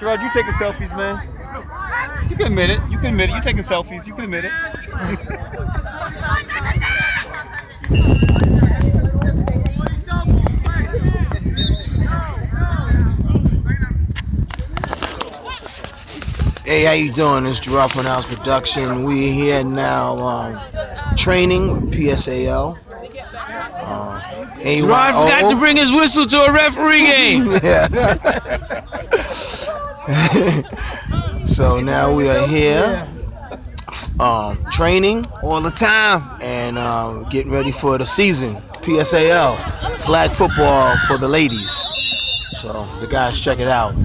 Gerard, you taking selfies, man? You can admit it. You can admit it. You taking selfies. You can admit it. Hey, how you doing? It's Gerard from House Production. We're here now training with Psal. Gerard forgot to bring his whistle to a referee game. So now we are here training all the time and getting ready for the season. Psal, flag football for the ladies. So the guys, check it out.